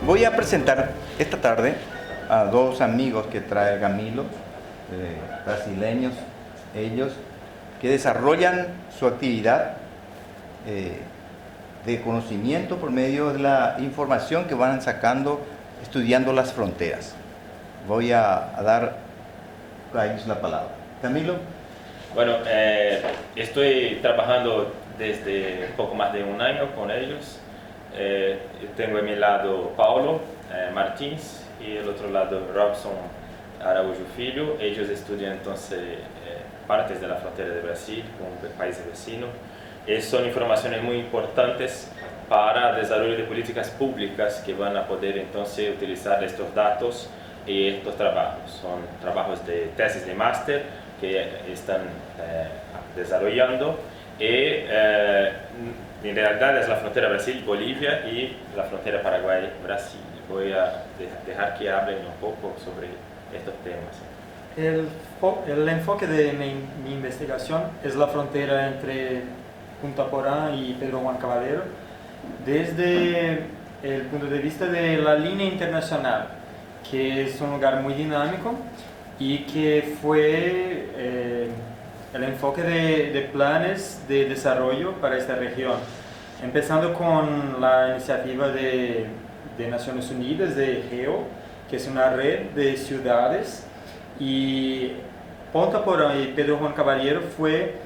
Voy a presentar esta tarde a dos amigos que trae Camilo, brasileños, ellos, que desarrollan su actividad de conocimiento por medio de la información que van sacando estudiando las fronteras. Voy a dar a ellos la palabra. Camilo. Bueno, estoy trabajando desde poco más de un año con ellos. Tengo a mi lado Paulo Martins y el otro lado Robson Araújo Filho. Ellos estudian entonces partes de la frontera de Brasil con países vecinos. Son informaciones muy importantes para el desarrollo de políticas públicas que van a poder entonces utilizar estos datos y estos trabajos. Son trabajos de tesis de máster que están desarrollando y en realidad es la frontera Brasil-Bolivia y la frontera Paraguay-Brasil. Voy a dejar que hablen un poco sobre estos temas. El enfoque de mi investigación es la frontera entre Punta Porã y Pedro Juan Caballero desde el punto de vista de la línea internacional, que es un lugar muy dinámico y que fue el enfoque de planes de desarrollo para esta región, empezando con la iniciativa de Naciones Unidas, de GEO, que es una red de ciudades, y Punta Porã y Pedro Juan Caballero fue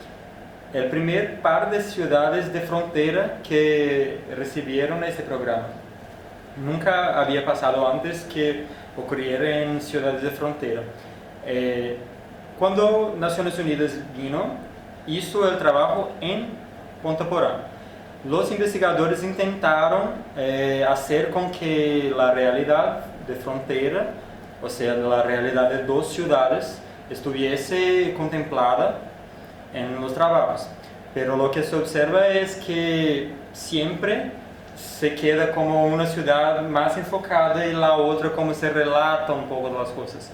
el primer par de ciudades de frontera que recibieron este programa. Nunca había pasado antes que ocurriera en ciudades de frontera. Cuando Naciones Unidas vino, hizo el trabajo en Punta Porã. Los investigadores intentaron hacer con que la realidad de frontera, o sea, la realidad de dos ciudades, estuviese contemplada en los trabajos. Pero lo que se observa es que siempre se queda como una ciudad más enfocada y la otra como se relata un poco las cosas.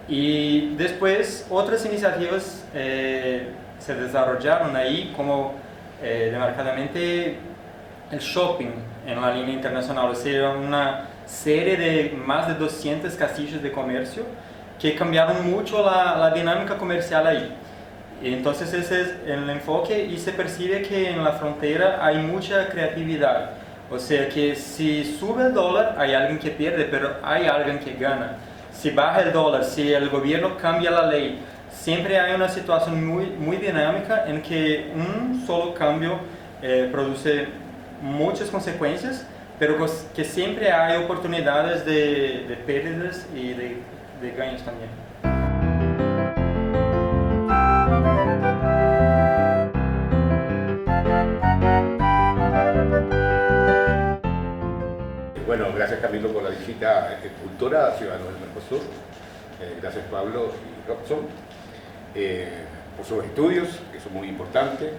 Y después otras iniciativas se desarrollaron ahí, como demarcadamente el shopping en la línea internacional, o sea, una serie de más de 200 casillas de comercio que cambiaron mucho la dinámica comercial ahí. Entonces ese es el enfoque y se percibe que en la frontera hay mucha creatividad. O sea que si sube el dólar hay alguien que pierde, pero hay alguien que gana. Si baja el dólar, si el gobierno cambia la ley, siempre hay una situación muy dinámica en que un solo cambio produce muchas consecuencias, pero que siempre hay oportunidades de pérdidas y de ganos también. Bueno, gracias Camilo por la visita cultura a Ciudadanos del Mercosur. Gracias Pablo y Robson por sus estudios, que son muy importantes.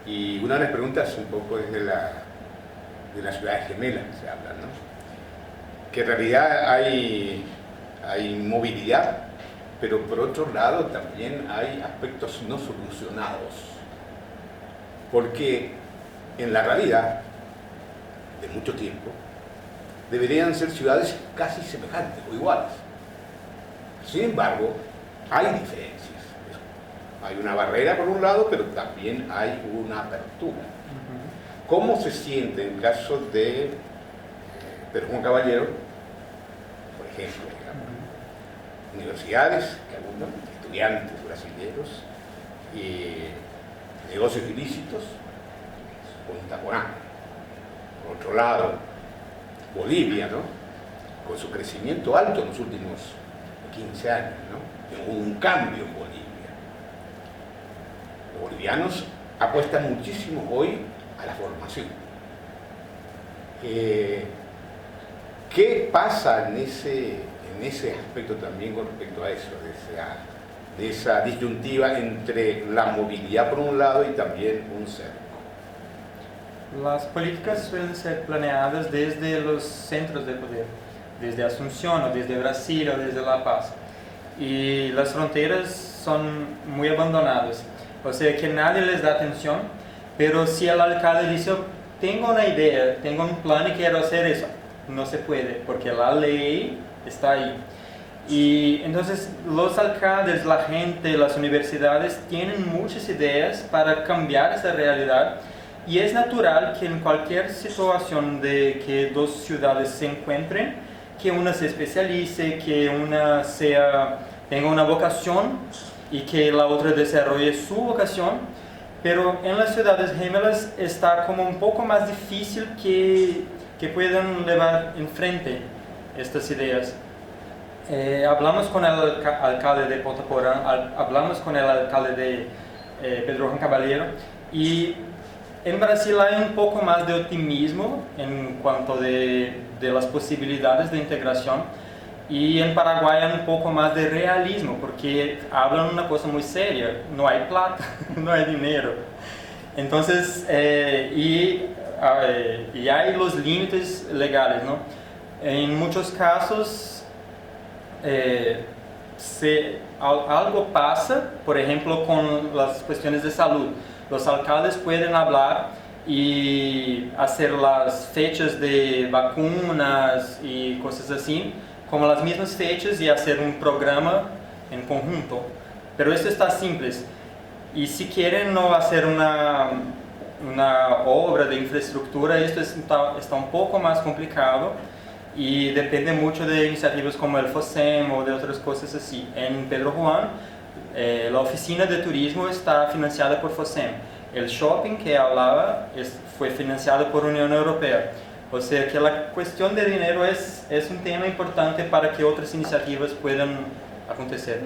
Y una de las preguntas un poco es de las ciudades gemelas que se hablan, ¿no? Que en realidad hay movilidad, pero por otro lado también hay aspectos no solucionados. Porque en la realidad, de mucho tiempo, deberían ser ciudades casi semejantes o iguales. Sin embargo, hay diferencias. Hay una barrera por un lado, pero también hay una apertura. ¿Cómo se siente en el caso de Pedro Juan Caballero, por ejemplo, digamos, universidades que abundan, estudiantes brasileños y negocios ilícitos, Punta Porã? Por otro lado, Bolivia, ¿no? Con su crecimiento alto en los últimos 15 años, ¿no? Hubo un cambio en Bolivia. Los bolivianos apuestan muchísimo hoy a la formación. ¿Qué pasa en ese aspecto también con respecto a eso, de esa de esa disyuntiva entre la movilidad por un lado y también un cerco? Las políticas suelen ser planeadas desde los centros de poder, desde Asunción o desde Brasil o desde La Paz. Y las fronteras son muy abandonadas, o sea que nadie les da atención, pero si el alcalde dice, tengo una idea, tengo un plan y quiero hacer eso, no se puede, porque la ley está ahí. Y entonces los alcaldes, la gente, las universidades tienen muchas ideas para cambiar esa realidad. Y es natural que en cualquier situación de que dos ciudades se encuentren, que una se especialice, que una tenga una vocación y que la otra desarrolle su vocación. Pero en las ciudades gemelas está como un poco más difícil que puedan llevar enfrente estas ideas. Hablamos con el alcalde de Ponta Porã, hablamos con el alcalde de Pedro Juan Caballero, y en Brasil hay un poco más de optimismo en cuanto de las posibilidades de integración, y en Paraguay hay un poco más de realismo, porque hablan una cosa muy seria, no hay plata, no hay dinero. Entonces, y hay los límites legales, ¿no? En muchos casos, algo pasa, por ejemplo, con las cuestiones de salud. Los alcaldes pueden hablar y hacer las fechas de vacunas y cosas así, como las mismas fechas, y hacer un programa en conjunto. Pero esto está simple. Y si quieren no hacer una obra de infraestructura, esto está un poco más complicado y depende mucho de iniciativas como el FOSEM o de otras cosas así. En Pedro Juan, la oficina de turismo está financiada por FOSEM. El shopping que hablaba fue financiado por Unión Europea. O sea que la cuestión de dinero es un tema importante para que otras iniciativas puedan acontecer.